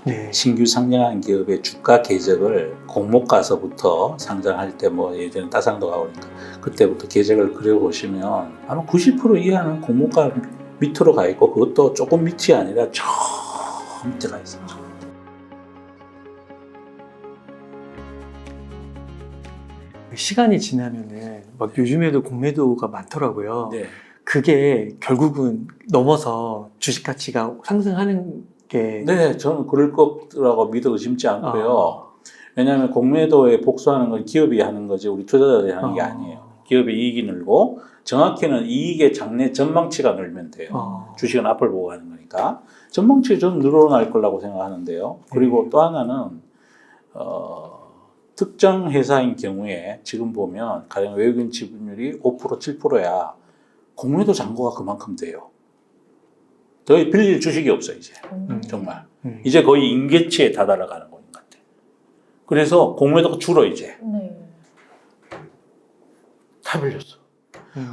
네. 신규 상장한 기업의 주가 궤적을 공모가서부터 상장할 때 뭐 예전에 따상도 가고 그러니까 그때부터 궤적을 그려보시면 아마 90% 이하는 공모가 밑으로 가 있고 그것도 조금 밑이 아니라 저 밑에 가 있어요. 시간이 지나면은 막 요즘에도 공매도가 많더라고요. 네. 그게 결국은 넘어서 주식 가치가 상승하는 게 네, 저는 그럴 거라고 믿어 의심치 않고요. 왜냐하면 공매도에 복수하는 건 기업이 하는 거지 우리 투자자들이 하는 게 아니에요. 기업의 이익이 늘고 정확히는 이익의 장래 전망치가 늘면 돼요. 주식은 앞을 보고 하는 거니까 전망치 좀 늘어날 거라고 생각하는데요. 그리고 또 하나는 특정 회사인 경우에 지금 보면 가령 외국인 지분율이 5% 7%야 공매도 잔고가 그만큼 돼요. 더 빌릴 주식이 없어 이제. 정말 이제 거의 임계치에 다다라가는 것 같아. 그래서 공매도가 줄어 이제. 네. 다 빌렸어.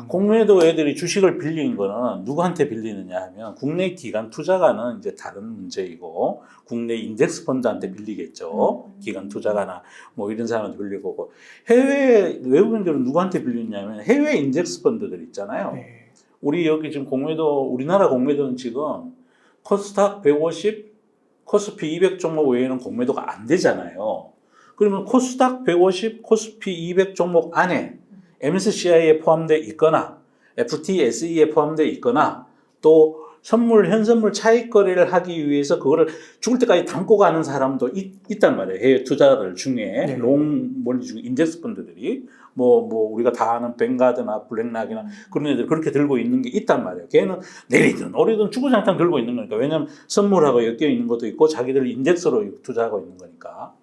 공매도 애들이 주식을 빌린 거는 누구한테 빌리느냐 하면 국내 기관 투자가는 이제 다른 문제이고 국내 인덱스 펀드한테 빌리겠죠. 기관 투자가나 뭐 이런 사람한테 빌릴 거고 해외 외국인들은 누구한테 빌리냐면 해외 인덱스 펀드들 있잖아요. 네. 우리 여기 지금 공매도 우리나라 공매도는 지금 코스닥 150, 코스피 200 종목 외에는 공매도가 안 되잖아요. 그러면 코스닥 150, 코스피 200 종목 안에 MSCI에 포함되어 있거나 FTSE에 포함되어 있거나 또 현선물 차익 거래를 하기 위해서 그거를 죽을 때까지 담고 가는 사람도 있단 말이에요. 해외 투자들 중에 네. 롱몰리 중 인덱스 펀드들이 뭐 우리가 다 아는 뱅가드나 블랙락이나 그런 애들 그렇게 들고 있는 게 있단 말이에요. 걔는 내리든 오르든 주구장창 들고 있는 거니까. 왜냐하면 선물하고 엮여 있는 것도 있고 자기들 인덱스로 투자하고 있는 거니까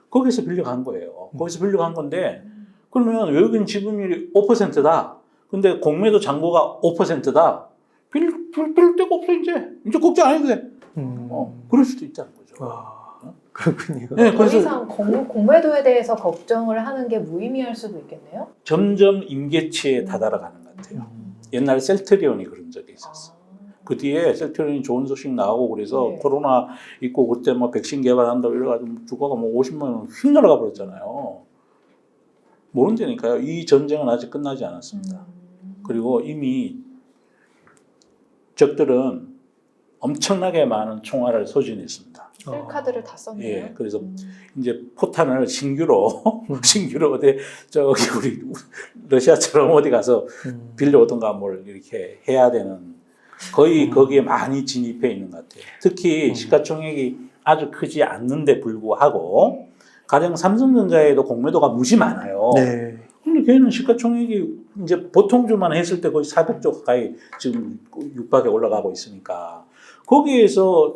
거기서 빌려간 거예요. 거기서 빌려간 건데 그러면 외국인 지분율이 5%다. 근데 공매도 잔고가 5%다. 빌릴 데가 없어 이제 걱정 안 해도 돼. 그럴 수도 있다는 거죠. 그렇군요. 네, 더 이상 공매도에 대해서 걱정을 하는 게 무의미할 수도 있겠네요. 점점 임계치에 다다라가는 것 같아요. 옛날에 셀트리온이 그런 적이 있었어. 그 뒤에 셀트리온이 좋은 소식 나오고 그래서 네. 코로나 있고 그때 뭐 백신 개발한다고 이래가지고 주가가 뭐 50만 원 휙 날아가 버렸잖아요. 모른다니까요. 이 전쟁은 아직 끝나지 않았습니다. 그리고 이미 적들은 엄청나게 많은 총알을 소진했습니다. 셀카드를 다 썼네요. 예, 그래서 이제 포탄을 신규로 어디 저기 우리 러시아처럼 어디 가서 빌려오던가 뭘 이렇게 해야 되는 거의 거기에 많이 진입해 있는 것 같아요. 특히 시가총액이 아주 크지 않는데 불구하고 가령 삼성전자에도 공매도가 무지 많아요. 네. 근데 걔는 시가총액이 이제 보통주만 했을 때 거의 400조 가까이 지금 육박에 올라가고 있으니까 거기에서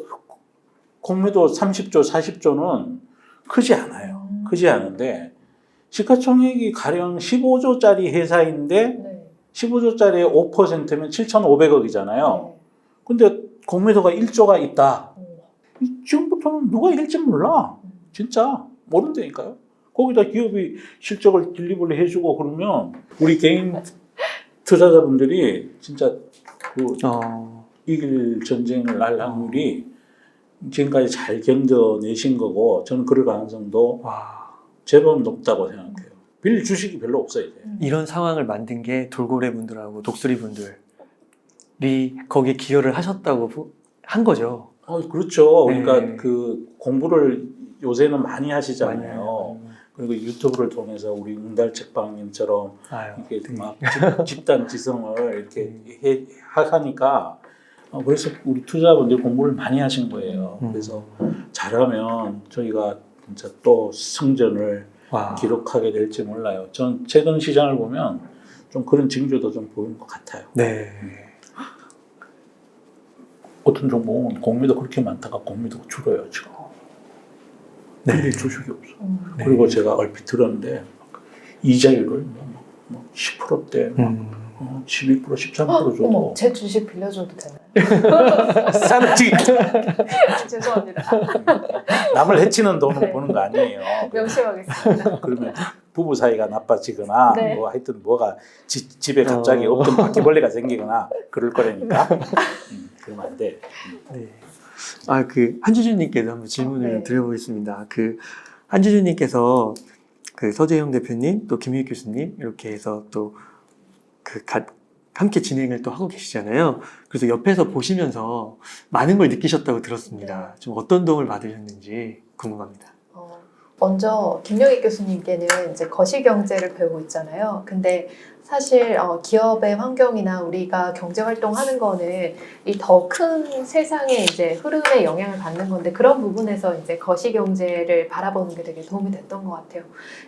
공매도 30조, 40조는 크지 않아요. 크지 않은데 시가총액이 가령 15조짜리 회사인데 네. 15조짜리의 5%면 7,500억이잖아요. 네. 근데 공매도가 1조가 있다. 지금부터는 누가 이길지 몰라. 진짜 모른다니까요. 거기다 기업이 실적을 딜리버리 해주고 그러면 우리 개인 투자자분들이 진짜 그 이길 전쟁을 할 확률이 지금까지 잘 견뎌내신 거고 저는 그럴 가능성도 제법 높다고 생각해요. 빌릴 주식이 별로 없어요. 이제. 이런 상황을 만든 게 돌고래 분들하고 독수리 분들이 거기에 기여를 하셨다고 한 거죠. 그렇죠. 네. 그러니까 그 공부를 요새는 많이 하시잖아요. 그리고 유튜브를 통해서 우리 응달책방님처럼 이렇게 막 집단 지성을 이렇게 하니까 그래서 우리 투자분들이 공부를 많이 하신 거예요. 그래서 잘하면 저희가 진짜 또 승전을 기록하게 될지 몰라요. 전 최근 시장을 보면 좀 그런 징조도 좀 보이는 것 같아요. 네. 어떤 종목은 공매도 그렇게 많다가 공매도가 줄어요 지금. 빌릴 주식이 없어. 그리고 제가 얼핏 들었는데 이자율을 뭐 10%대, 12%, 13% 줘도. 어머, 제 주식 빌려줘도 되나요? 싸지. 죄송합니다. 남을 해치는 돈을 버는 거 아니에요. 명심하겠습니다. 그러면 부부 사이가 나빠지거나 네. 뭐 하여튼 뭐가 집에 갑자기 없던 바퀴벌레가 생기거나 그럴 거라니까. 그러면 안 돼. 네. 한주주님께도 한번 질문을 네. 드려보겠습니다. 한주주님께서 서재형 대표님, 또 김유익 교수님, 이렇게 해서 또 함께 진행을 또 하고 계시잖아요. 그래서 옆에서 보시면서 많은 걸 느끼셨다고 들었습니다. 좀 어떤 도움을 받으셨는지 궁금합니다. 먼저 김영익 교수님께는 이제 거시경제를 배우고 있잖아요. 근데 사실 기업의 환경이나 우리가 경제 활동하는 거는 이 더 큰 세상의 이제 흐름에 영향을 받는 건데 그런 부분에서 이제 거시경제를 바라보는 게 되게 도움이 됐던 것 같아요.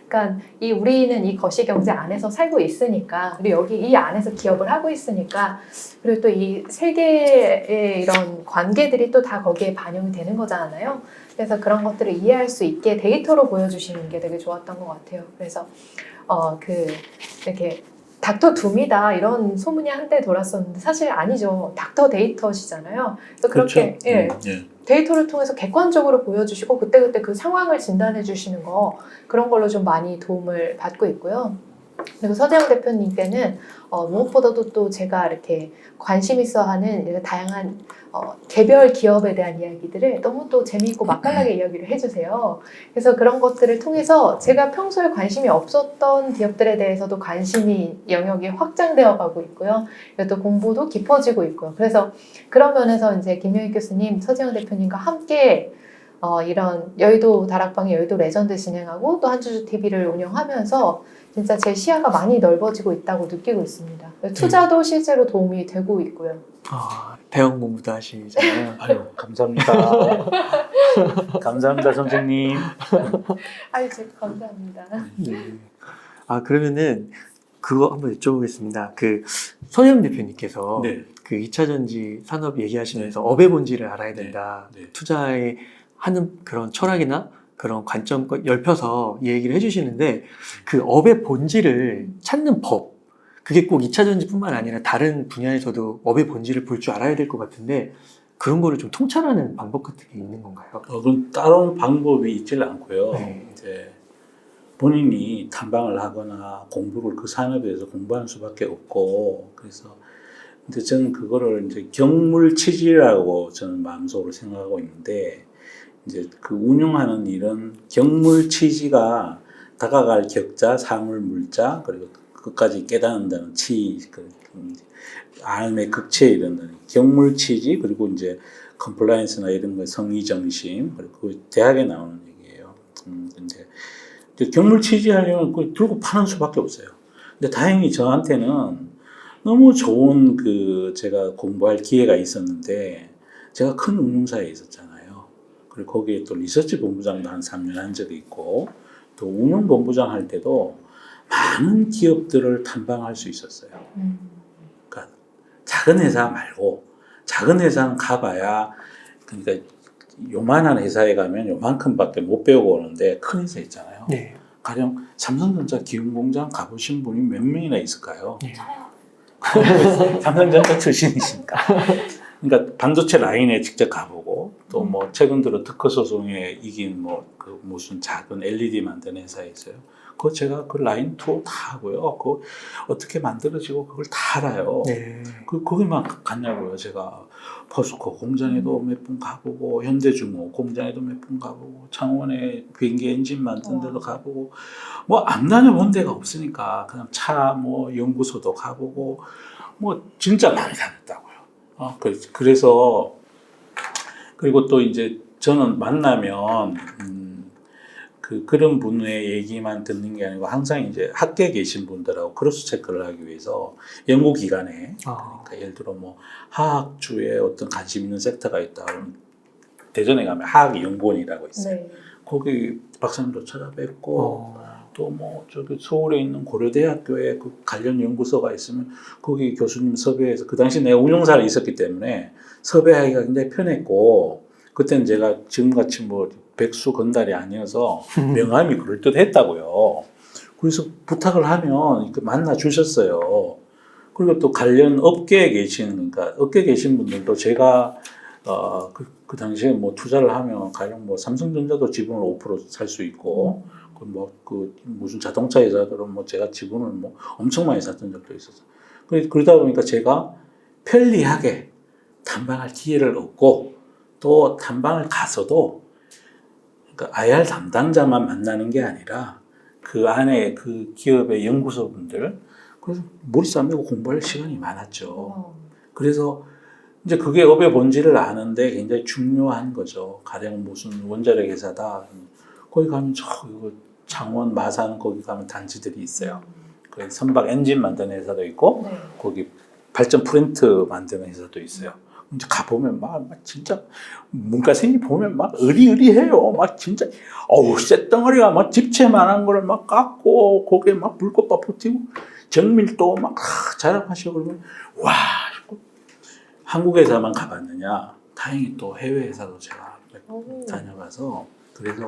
그러니까 우리는 이 거시경제 안에서 살고 있으니까 그리고 여기 이 안에서 기업을 하고 있으니까 그리고 또 이 세계의 이런 관계들이 또 다 거기에 반영이 되는 거잖아요. 그래서 그런 것들을 이해할 수 있게 데이터로 보여주시는 게 되게 좋았던 것 같아요. 그래서 이렇게 닥터 둠이다 이런 소문이 한때 돌았었는데 사실 아니죠. 닥터 데이터시잖아요. 그래서 그렇게 데이터를 통해서 객관적으로 보여주시고 그때그때 그 상황을 진단해 주시는 거 그런 걸로 좀 많이 도움을 받고 있고요. 그리고 서재영 대표님께는 무엇보다도 또 제가 이렇게 관심 있어 하는 이런 다양한 개별 기업에 대한 이야기들을 너무 또 재미있고 맛깔나게 이야기를 해주세요. 그래서 그런 것들을 통해서 제가 평소에 관심이 없었던 기업들에 대해서도 관심이 영역이 확장되어 가고 있고요. 또 공부도 깊어지고 있고요. 그래서 그런 면에서 이제 김영익 교수님, 서재영 대표님과 함께 이런 여의도 다락방의 여의도 레전드 진행하고 또 한주주 TV를 운영하면서 진짜 제 시야가 많이 넓어지고 있다고 느끼고 있습니다. 투자도 실제로 도움이 되고 있고요. 대형 공부도 하시잖아요. 아유, 감사합니다. 감사합니다, 선생님. 감사합니다. 네. 그러면은 그거 한번 여쭤보겠습니다. 서재영 대표님께서 네. 2차 전지 산업 얘기하시면서 업의 본질을 알아야 된다. 네. 투자에 하는 그런 철학이나 그런 관점과 넓혀서 얘기를 해주시는데 그 업의 본질을 찾는 법, 그게 꼭 2차 전지뿐만 아니라 다른 분야에서도 업의 본질을 볼 줄 알아야 될 것 같은데 그런 거를 좀 통찰하는 방법 같은 게 있는 건가요? 그건 다른 방법이 있질 않고요. 네. 이제 본인이 탐방을 하거나 공부를 그 산업에서 공부하는 수밖에 없고 그래서 이제 저는 그거를 이제 경물치지라고 저는 마음속으로 생각하고 있는데 이제 그 운용하는 일은 경물치지가 다가갈 격자, 사물, 물자 그리고 그까지 깨닫는다는 알의 극치에 이르는 경물치지 그리고 이제 컴플라이언스나 이런 거 성의 정심 그리고 그 대학에 나오는 얘기예요. 근데 경물치지 하려면 그걸 들고 파는 수밖에 없어요. 근데 다행히 저한테는 너무 좋은 제가 공부할 기회가 있었는데 제가 큰 운용사에 있었잖아요. 그리고 거기에 또 리서치 본부장도 한 3년 한 적이 있고 또 운용 본부장 할 때도 많은 기업들을 탐방할 수 있었어요. 그러니까 작은 회사 말고 작은 회사는 가봐야 그러니까 요만한 회사에 가면 요만큼밖에 못 배우고 오는데 큰 회사 있잖아요. 네. 가령 삼성전자 기흥공장 가보신 분이 몇 명이나 있을까요? 네. 삼성전자 출신이시니까. 그러니까 반도체 라인에 직접 가보고 또 뭐 최근 들어 특허 소송에 이긴 무슨 작은 LED 만드는 회사에 있어요. 그거 제가 그 라인 투어 다 하고요. 그거 어떻게 만들어지고 그걸 다 알아요. 네. 거기만 갔냐고요. 제가 포스코 공장에도 몇 번 가보고 현대중공 공장에도 몇 번 가보고 창원에 비행기 엔진 만드는 데도 가보고 뭐 안 다녀본 데가 없으니까 그냥 차 연구소도 가보고 진짜 많이 다녔다고요. 그래서 그리고 또 이제 저는 만나면 그런 분의 얘기만 듣는 게 아니고 항상 이제 학계에 계신 분들하고 크로스 체크를 하기 위해서 연구기관에 그러니까 예를 들어 화학주에 어떤 관심 있는 섹터가 있다 그러면 대전에 가면 화학연구원이라고 있어요. 네. 거기 박사님도 찾아뵙고 또 저기 서울에 있는 고려대학교에 그 관련 연구소가 있으면 거기 교수님 섭외해서 그 당시 내가 운영사를 있었기 때문에 섭외하기가 굉장히 편했고 그때는 제가 지금같이 백수 건달이 아니어서 명함이 그럴듯했다고요. 그래서 부탁을 하면 만나 주셨어요. 그리고 또 관련 업계에 계신 분들도 제가 그 당시에 투자를 하면 가령 삼성전자도 지분을 5% 살 수 있고 무슨 자동차 회사들은 제가 지분을 엄청 많이 샀던 적도 있었어요. 그러다 보니까 제가 편리하게 탐방할 기회를 얻고 또 탐방을 가서도 그러니까 IR 담당자만 만나는 게 아니라 그 안에 그 기업의 연구소 분들 그래서 머리 싸매고 공부할 시간이 많았죠. 그래서 이제 그게 업의 본질을 아는데 굉장히 중요한 거죠. 가령 무슨 원자력 회사다. 거기 가면 이거 창원, 마산 거기 가면 단지들이 있어요. 거기 선박 엔진 만드는 회사도 있고 네. 거기 발전 프린트 만드는 회사도 있어요. 이제 가보면 막 진짜 문과생이 보면 막 의리의리해요. 막 진짜 쇳덩어리가 막 집채만한 거를 막 깎고 거기에 막 불꽃밥 붙이고 정밀도 막 자랑하시고 그러면 와 한국 회사만 가봤느냐? 다행히 또 해외 회사도 제가 다녀봐서 그래서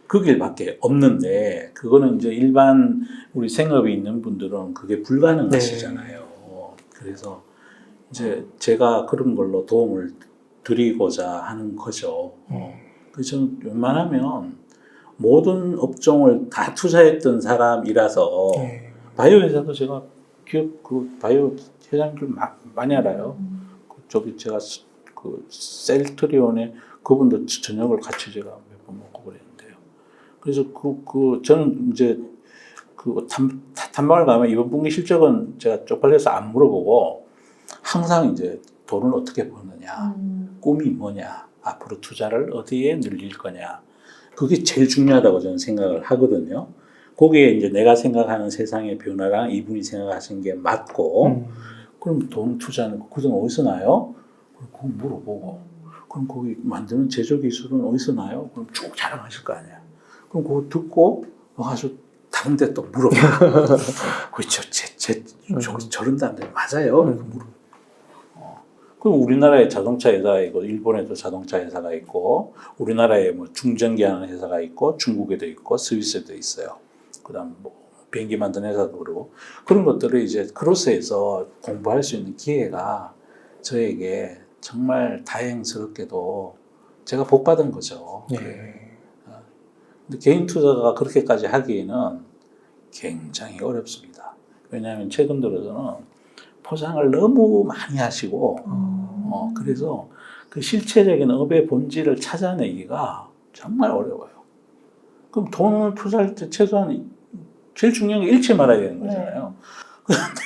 그 길밖에 없는데 그거는 이제 일반 우리 생업이 있는 분들은 그게 불가능하시잖아요. 그래서 이제 제가 그런 걸로 도움을 드리고자 하는 거죠. 그래서 저는 웬만하면 모든 업종을 다 투자했던 사람이라서 바이오 회사도 제가 기업 그 바이오 회장들 많이 알아요. 저기 제가 그 셀트리온에 그분도 저녁을 같이 제가 몇 번 먹고 그랬는데요. 그래서 저는 이제 그 탐방을 가면 이번 분기 실적은 제가 쪽팔려서 안 물어보고 항상 이제 돈을 어떻게 버느냐, 꿈이 뭐냐, 앞으로 투자를 어디에 늘릴 거냐, 그게 제일 중요하다고 저는 생각을 하거든요. 거기에 이제 내가 생각하는 세상의 변화랑 이분이 생각하시는 게 맞고, 그럼 돈 투자하는 거, 그돈 어디서 나요? 그럼 그거 물어보고, 그럼 거기 만드는 제조 기술은 어디서 나요? 그럼 쭉 자랑하실 거 아니야. 그럼 그거 듣고 와서 다른 데 또 물어보고, 그렇죠. 저런 단들 맞아요. 물어보고. 그럼 우리나라에 자동차 회사가 있고, 일본에도 자동차 회사가 있고, 우리나라에 뭐 중전기 하는 회사가 있고, 중국에도 있고, 스위스에도 있어요. 그 다음 뭐 비행기 만드는 회사도 그러고, 그런 것들을 이제 크로스해서 공부할 수 있는 기회가 저에게 정말 다행스럽게도 제가 복 받은 거죠. 근데 개인 투자가 그렇게까지 하기에는 굉장히 어렵습니다. 왜냐하면 최근 들어서는 포장을 너무 많이 하시고, 그래서 그 실체적인 업의 본질을 찾아내기가 정말 어려워요. 그럼 돈을 투자할 때 최소한 제일 중요한 게 잃지 말아야 되는 거잖아요. 그런데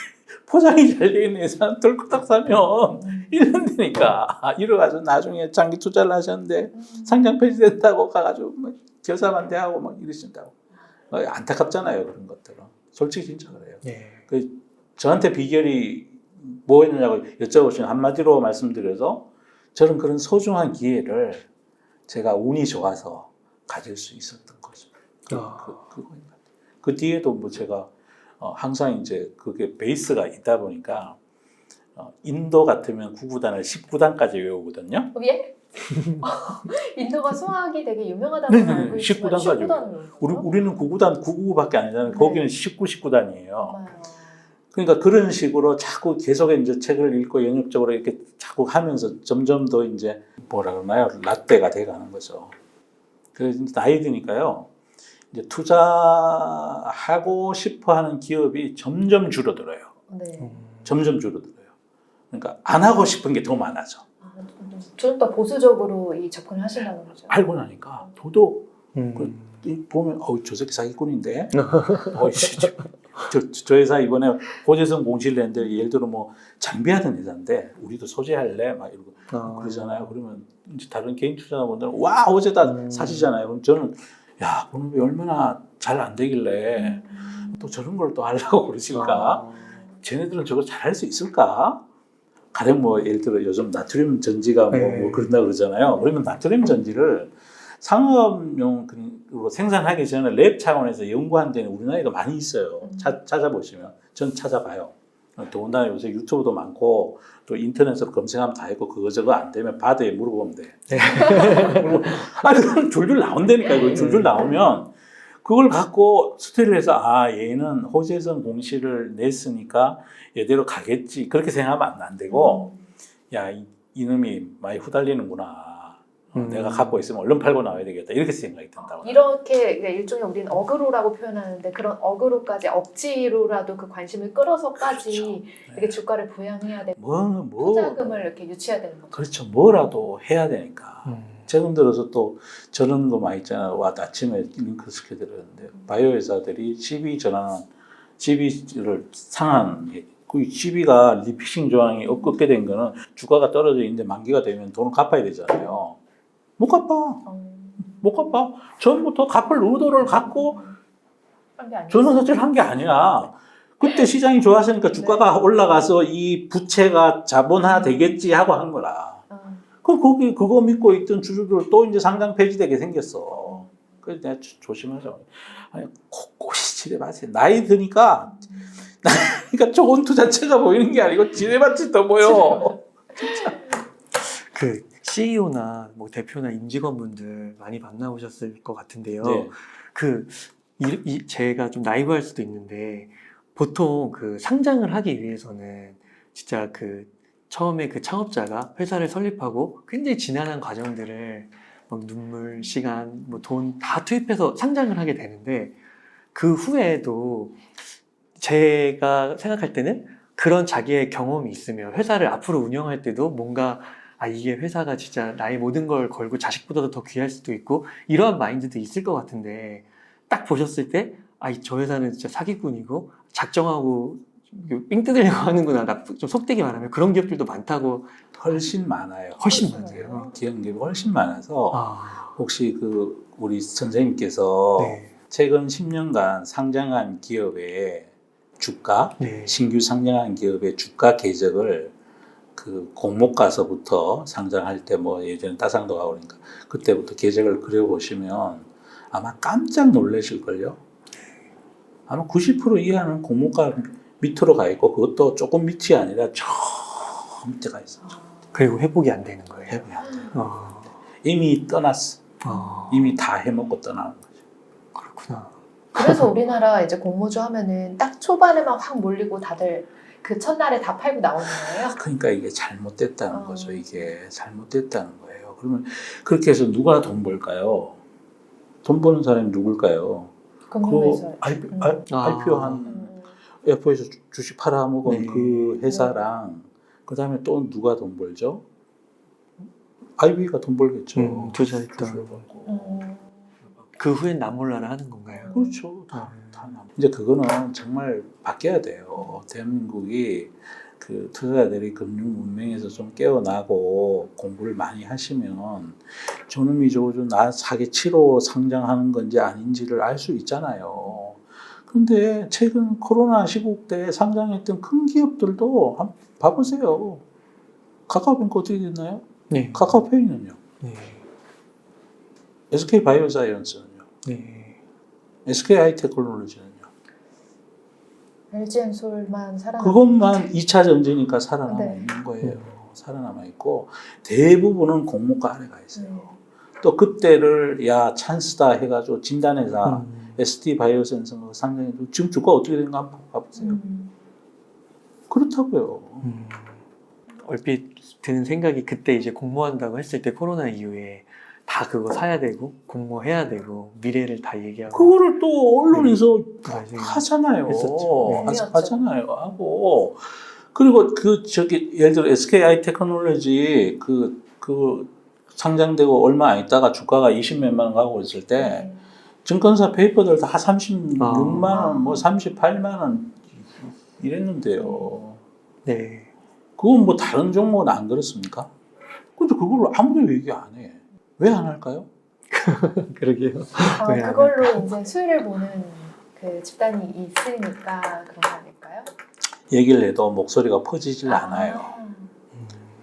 포장이 잘 되어 있는 회사는 덜커닥 사면 잃는다니까. 이래가지고 나중에 장기 투자를 하셨는데 상장 폐지된다고 가가지고 막 결사반대하고 막 이러신다고. 안타깝잖아요, 그런 것들은. 솔직히 진짜 그래요. 저한테 비결이 뭐였냐고 여쭤보시면 한마디로 말씀드려서 저는 그런 소중한 기회를 제가 운이 좋아서 가질 수 있었던 거죠. 그거인 것 같아요. 그 뒤에도 뭐 제가 항상 이제 그게 베이스가 있다 보니까 인도 같으면 9구단을 10구단까지 외우거든요. 예? 인도가 수학이 되게 유명하다고 알고 있지만 19구단까지. 우리는 9구단 999밖에 아니잖아요. 네. 거기는 19구단이에요. 맞아요. 그러니까 그런 식으로 자꾸 계속 이제 책을 읽고 연역적으로 이렇게 자꾸 하면서 점점 더 이제 뭐라 그러나요? 라떼가 돼가는 거죠. 그래서 나이 드니까요. 이제 투자하고 싶어 하는 기업이 점점 줄어들어요. 네. 점점 줄어들어요. 그러니까 안 하고 싶은 게 더 많아져. 좀 더 보수적으로 이 접근을 하신다는 거죠. 알고 나니까 더더욱 보면 저 새끼 사기꾼인데 저 회사 이번에 호재성 공시를 냈는데 예를 들어 뭐 장비하던 회사인데 우리도 소재할래? 막 이러고 그러잖아요. 그러면 이제 다른 개인 투자자분들은 와 호재다 사시잖아요. 그럼 저는 야 그놈이 얼마나 잘 안 되길래 또 저런 걸 또 하려고 그러실까? 쟤네들은 저거 잘할 수 있을까? 가령 뭐 예를 들어 요즘 나트륨 전지가 뭐 그런다 그러잖아요. 그러면 나트륨 전지를 상업용으로 생산하기 전에 랩 차원에서 연구한 데는 우리나라에도 많이 있어요. 찾아보시면 전 찾아봐요. 더군다나 요새 유튜브도 많고 또 인터넷으로 검색하면 다 있고 그거 저거 안 되면 바드에 물어보면 돼. 아니 그건 줄줄 나온다니까. 그 줄줄 나오면 그걸 갖고 스터디를 해서 얘는 호재성 공시를 냈으니까 얘대로 가겠지 그렇게 생각하면 안 되고 야 이놈이 많이 후달리는구나. 내가 갖고 있으면 얼른 팔고 나와야 되겠다 이렇게 생각이 든다고. 이렇게 일종의 우리는 어그로라고 표현하는데 그런 어그로까지 억지로라도 그 관심을 끌어서까지 그렇죠. 이렇게 주가를 부양해야 되고 뭐 투자금을 이렇게 유치해야 되는 거죠. 그렇죠. 뭐라도 해야 되니까. 음. 최근 들어서 또 저런 거 많이 있잖아요. 와, 아침에 링크 스케 들었는데 바이오 회사들이 CB 전환, CB를 상한 그 CB가 리피싱 조항이 없게 된 거는 주가가 떨어져 있는데 만기가 되면 돈을 갚아야 되잖아요. 못 갚아. 못 갚아. 처음부터 갚을 의도를 갖고 전환 자체를 한 게 아니야. 그때 시장이 좋았으니까 주가가 올라가서 이 부채가 자본화 되겠지 하고 한 거라. 거기 그거 믿고 있던 주주들 또 이제 상장 폐지되게 생겼어. 그래서 내가 조심하자. 아니 곳곳이 지뢰밭이 나이 드니까 그러니까 좋은 투자처가 보이는 게 아니고 지뢰밭이 더 보여. 그 CEO나 뭐 대표나 임직원분들 많이 만나보셨을 것 같은데요. 네. 제가 좀 나이브할 수도 있는데 보통 그 상장을 하기 위해서는 진짜 그 처음에 그 창업자가 회사를 설립하고 굉장히 지난한 과정들을 막 눈물, 시간, 뭐 돈 다 투입해서 상장을 하게 되는데 그 후에도 제가 생각할 때는 그런 자기의 경험이 있으면 회사를 앞으로 운영할 때도 뭔가 이게 회사가 진짜 나의 모든 걸 걸고 자식보다도 더 귀할 수도 있고 이러한 마인드도 있을 것 같은데 딱 보셨을 때 저 회사는 진짜 사기꾼이고 작정하고 삥 뜯으려고 하는구나. 좀 속되게 말하면 그런 기업들도 많다고. 훨씬 많아요. 훨씬 많아요. 기업이 훨씬 많아서 혹시 그 우리 선생님께서 네. 최근 10년간 상장한 기업의 주가, 네. 신규 상장한 기업의 주가 궤적을 그 공모 가서부터 상장할 때 뭐 예전에 따상도 가고 그러니까 그때부터 궤적을 그려보시면 아마 깜짝 놀라실걸요. 아마 90% 이하는 공모가 밑으로 가 있고 그것도 조금 밑이 아니라 저 밑에 가 있어. 그리고 회복이 안 되는 거예요. 회복이 안 돼요. 어. 이미 떠났어. 어. 이미 다 해먹고 떠나는 거죠. 그렇구나. 그래서 우리나라 이제 공모주 하면은 딱 초반에만 확 몰리고 다들 그 첫날에 다 팔고 나오는 거예요. 그러니까 이게 잘못됐다는 거죠. 이게 잘못됐다는 거예요. 그러면 그렇게 해서 누가 돈 벌까요? 돈 버는 사람이 누굴까요? 금융회사. IPO한 F에서 주식 팔아먹은 네. 그 회사랑 그 다음에 또 누가 돈 벌죠? IB가 돈 벌겠죠. 투자했던. 주식을 벌고. 그 후엔 남몰라라 하는 건가요? 그렇죠. 다 이제 그거는 정말 바뀌어야 돼요. 대한민국이 그 투자자들이 금융 문명에서 좀 깨어나고 공부를 많이 하시면 저놈이 나 사기 치러 상장하는 건지 아닌지를 알 수 있잖아요. 근데 최근 코로나 시국 때 상장했던 큰 기업들도 한번 봐보세요. 카카오뱅크 어떻게 됐나요? 네. 카카오페이는요? 네. SK 바이오사이언스는요? 네. SK 하이테크놀로지는요? LG엔솔만 살아남은 그것만 2차 전지니까 살아남아 네. 있는 거예요. 살아남아 있고 대부분은 공모가 아래 가 있어요. 또 그때를 찬스다 해가지고 진단회사 ST 바이오센서 상장해도 지금 주가 어떻게 되는가 한번 봐보세요. 그렇다고요. 얼핏 드는 생각이 그때 이제 공모한다고 했을 때 코로나 이후에 다 그거 사야 되고 공모해야 되고 미래를 다 얘기하고 그거를 또 언론에서 맞아요. 하잖아요. 했었죠. 네. 하잖아요. 하고 그리고 예를 들어 SKI 테크놀로지 그 상장되고 얼마 안 있다가 주가가 20몇만 원 가고 있을 때 증권사 페이퍼들 다 36만 원, 뭐 38만 원 이랬는데요. 네. 그건 뭐 다른 종목은 안 그렇습니까? 근데 그걸 아무도 얘기 안 해. 왜 안 할까요? 그러게요. 왜 안 그걸로 이제 수혜를 보는 그 집단이 있으니까 그런 거 아닐까요? 얘기를 해도 목소리가 퍼지질 않아요.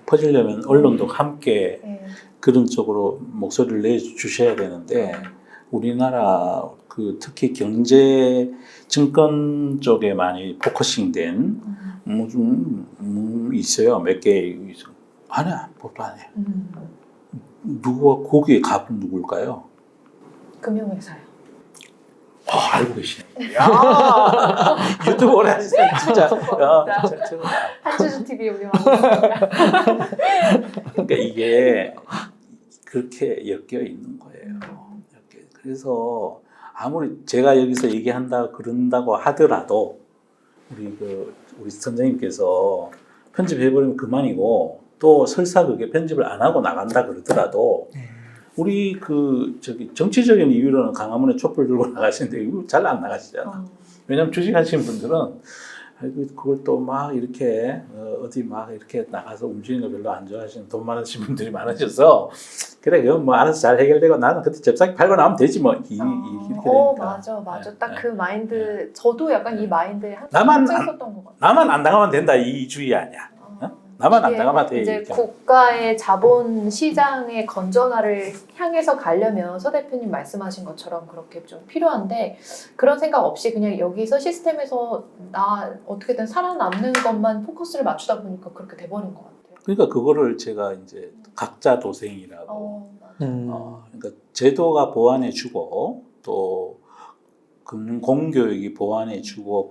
퍼지려면 언론도 함께 네. 그런 쪽으로 목소리를 내주셔야 되는데 우리나라 그 특히 경제 증권 쪽에 많이 포커싱된 좀 있어요. 몇 개 안 해. 보도 안 해. 누구가 거기에 갑은 누굴까요? 금융회사요. 알고 계시네. 야 유튜브 오래 하시면 진짜 최고다. 한주주 TV 운영하고 있습니다. 그러니까 이게 그렇게 엮여 있는 거예요. 그래서 아무리 제가 여기서 그런다고 하더라도 우리 선생님께서 편집해버리면 그만이고 또 설사 그게 편집을 안 하고 나간다 그러더라도 우리 정치적인 이유로는 강화문에 촛불 들고 나가시는데 이거 잘 안 나가시잖아. 왜냐면 주식하시는 분들은 그걸 또 막 이렇게 어디 막 이렇게 나가서 움직이는 거 별로 안 좋아하시는 돈 많으신 분들이 많으셔서 그래 그건 뭐 알아서 잘 해결되고 나는 그때 잽싸게 팔고 나오면 되지 뭐 이렇게 되니까. 맞아. 딱 그 마인드, 저도 약간 이 마인드에 나만 항상 있었던 것 같아요. 나만 안 당하면 된다 이 주의 아니야. 나만 안 당하면 돼. 이제 이렇게. 국가의 자본 시장의 건전화를 향해서 가려면 서 대표님 말씀하신 것처럼 그렇게 좀 필요한데 그런 생각 없이 그냥 여기서 시스템에서 나 어떻게든 살아남는 것만 포커스를 맞추다 보니까 그렇게 돼버린 것 같아요. 그러니까 그거를 제가 이제 각자 도생이라고. 그러니까 제도가 보완해주고 또 금융 공교육이 보완해주고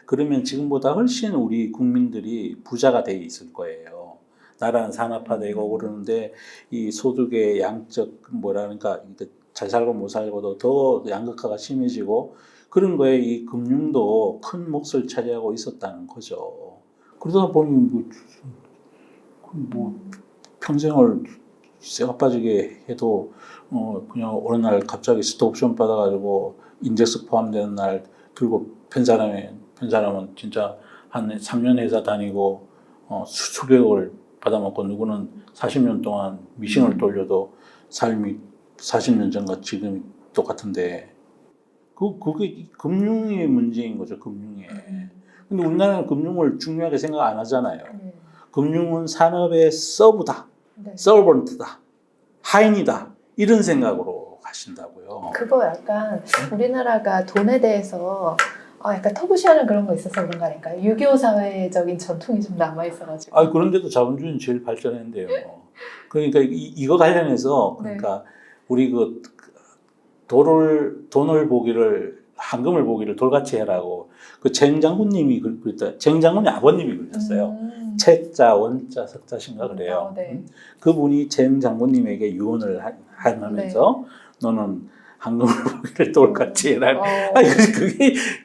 그러면 지금보다 훨씬 우리 국민들이 부자가 돼 있을 거예요. 나라는 산업화되고 그러는데 이 소득의 양적 뭐라니까 잘 살고 못 살고도 더 양극화가 심해지고 그런 거에 이 금융도 큰 몫을 차지하고 있었다는 거죠. 그러다 보니 뭐 평생을 쇠가 빠지게 해도 그냥 어느 날 갑자기 스톡옵션 받아가지고 인덱스 포함되는 날 들고 편 사람은 진짜 한 3년 회사 다니고 수백억을 받아먹고 누구는 40년 동안 미싱을 돌려도 삶이 40년 전과 지금 똑같은데 그게 금융의 문제인 거죠. 금융에. 근데 우리나라는 금융을 중요하게 생각 안 하잖아요. 금융은 산업의 서브다. 서번트다. 하인이다. 이런 생각으로 가신다고요. 그거 약간 우리나라가 돈에 대해서 약간 터부시하는 그런 거 있어서 그런 거 아닐까요? 유교 사회적인 전통이 좀 남아있어가지고. 그런데도 자본주의는 제일 발전했는데요. 그러니까 이거 관련해서 그러니까 우리 돈을 보기를 황금을 보기를 돌같이 해라고 쟁 장군님이 그랬다. 쟁 장군이 아버님이 그러셨어요. 채자 원자 석자신가 그래요. 네. 그분이 쟁 장군님에게 유언을 하면서 너는 황금을 보기를 돌같이 해라.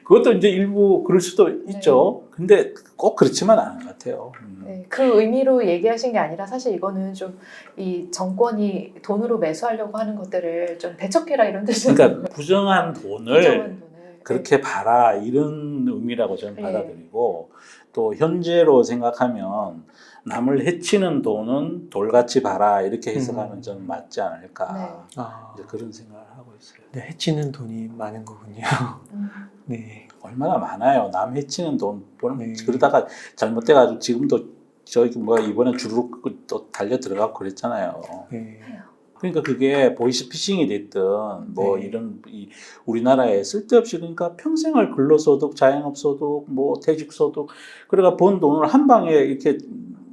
그것도 이제 일부 그럴 수도 있죠. 근데 꼭 그렇지만 않은 것 같아요. 네, 그 의미로 얘기하신 게 아니라 사실 이거는 좀 이 정권이 돈으로 매수하려고 하는 것들을 좀 대척해라 이런 뜻이에요. 그러니까 부정한 돈을 그렇게 봐라 이런 의미라고 저는 받아들이고 또 현재로 생각하면 남을 해치는 돈은 돌같이 봐라 이렇게 해석하면 저는 맞지 않을까 이제 그런 생각을 하고 있어요. 네, 해치는 돈이 많은 거군요. 네. 얼마나 많아요. 남 해치는 돈 그러다가 잘못돼가지고 지금도 이번에 주르륵 또 달려 들어가고 그랬잖아요. 네. 그러니까 그게 보이스피싱이 됐든 이런 우리나라에 쓸데없이 그러니까 평생을 근로소득, 자영업소득, 퇴직소득 그러니까 번 돈을 한 방에 이렇게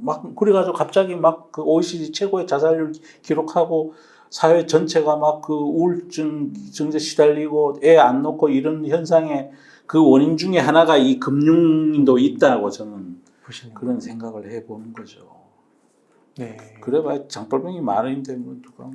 막 그래가지고 갑자기 막 그 OECD 최고의 자살률 기록하고 사회 전체가 막 그 우울증 증세 시달리고 애 안 놓고 이런 현상의 그 원인 중에 하나가 이 금융도 있다고 저는 그런 생각을 해보는 거죠. 네. 그래봐야 장돌병이 많은데 누가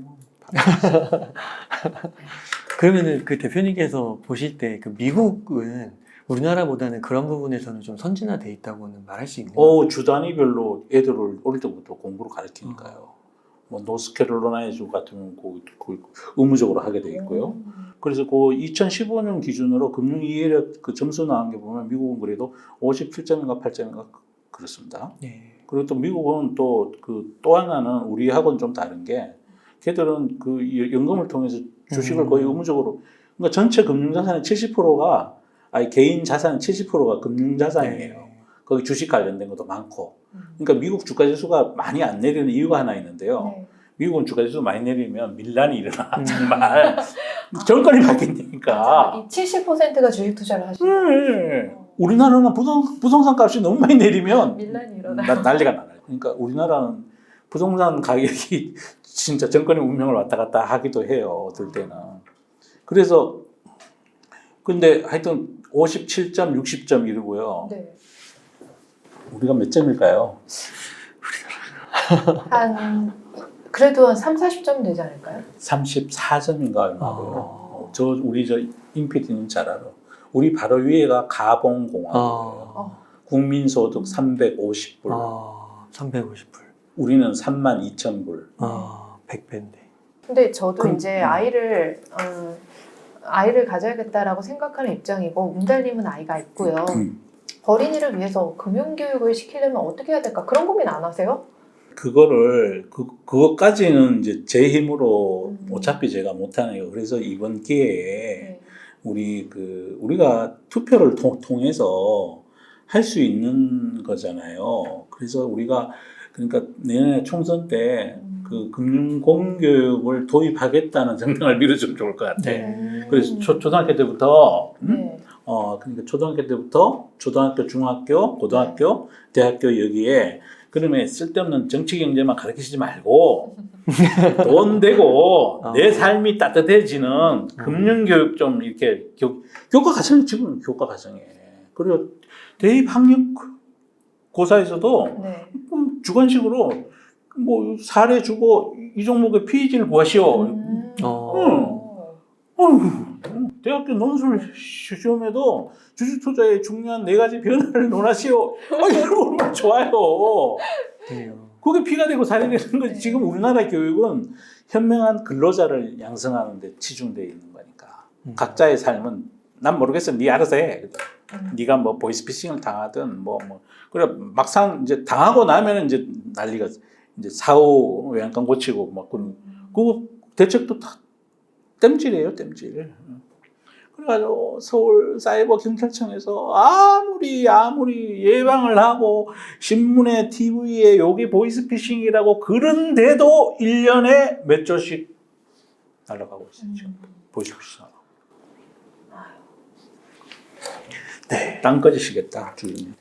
그러면은 그 대표님께서 보실 때 그 미국은 우리나라보다는 그런 부분에서는 좀 선진화돼 있다고는 말할 수 있나요? 주 단위별로 애들을 어릴 때부터 공부를 가르치니까요. 노스캐롤라이나 주 같으면 그 의무적으로 하게 돼 있고요. 그래서 그 2015년 기준으로 금융 이해력 그 점수 나온 게 보면 미국은 그래도 57점인가 8점인가 그렇습니다. 네. 그리고 또 미국은 또 하나는 우리하고는 좀 다른 게 걔들은 그 연금을 통해서 주식을 거의 의무적으로 그러니까 전체 금융자산의 70%가 개인 자산 70%가 금융자산이에요. 네. 거기 주식 관련된 것도 많고. 그러니까 미국 주가지수가 많이 안 내리는 이유가 하나 있는데요. 미국은 주가지수 많이 내리면 밀란이 일어나. 정말 정권이 바뀐다니까. 이 70%가 주식 투자를 하시는 우리나라는 부동산 값이 너무 많이 내리면 밀란이 일어나요. 난리가 나요. 그러니까 우리나라는 부동산 가격이 진짜 정권의 운명을 왔다 갔다 하기도 해요. 어떨 때는. 그래서 근데 하여튼 57점, 60점 이러고요. 네. 우리가 몇 점일까요? 한 그래도 한 3, 40점 되지 않을까요? 34점인가 얼마고요. 어. 우리 임PD는 잘 알아. 우리 바로 위에가 가봉공항이에요. 어. 국민소득 350불. 350불. 우리는 32,000불. 100배인데. 근데 저도 그럼- 이제 아이를 가져야겠다라고 생각하는 입장이고 문달님은 아이가 있고요. 어린이를 위해서 금융교육을 시키려면 어떻게 해야 될까? 그런 고민 안 하세요? 그것까지는 이제 제 힘으로 음. 어차피 제가 못하네요. 그래서 이번 기회에 네. 우리가 투표를 통해서 할 수 있는 거잖아요. 그래서 우리가 그러니까 내년에 총선 때 그 금융 공교육을 도입하겠다는 정당을 밀어주면 좋을 것 같아요. 네. 그래서 초등학교 때부터 네. 그러니까 초등학교 때부터 초등학교, 중학교, 고등학교, 대학교 여기에 그러면 쓸데없는 정치 경제만 가르치지 말고 돈 되고 내 삶이 따뜻해지는 금융교육 좀 이렇게 교과 과정이 지금 교과 과정에 그리고 대입 학력 고사에서도 네. 주관식으로 뭐 사례 주고 이 종목의 PH를 구하시오. 대학교 논술 시험에도 주식 투자의 중요한 4가지 변화를 논하시오. 이런 거 얼마나 좋아요. 그게 피가 되고 살이 되는 거지. 지금 우리나라 교육은 현명한 근로자를 양성하는 데 치중되어 있는 거니까. 각자의 삶은 난 모르겠어. 네 알아서 해. 네가 뭐 보이스피싱을 당하든 그래 막상 이제 당하고 나면은 이제 난리가 이제 사후 외양간 고치고 막 그 대책도 다 땜질이에요, 땜질. 그래가지고 서울 사이버 경찰청에서 아무리 예방을 하고 신문에 TV에 요게 보이스피싱이라고 그런데도 1년에 몇 조씩 날아가고 있어요. 지금 보이스피싱. 네, 땅 꺼지시겠다, 주님.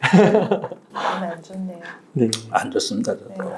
마음에 안 좋네요. 네. 안 좋습니다, 저도. 네.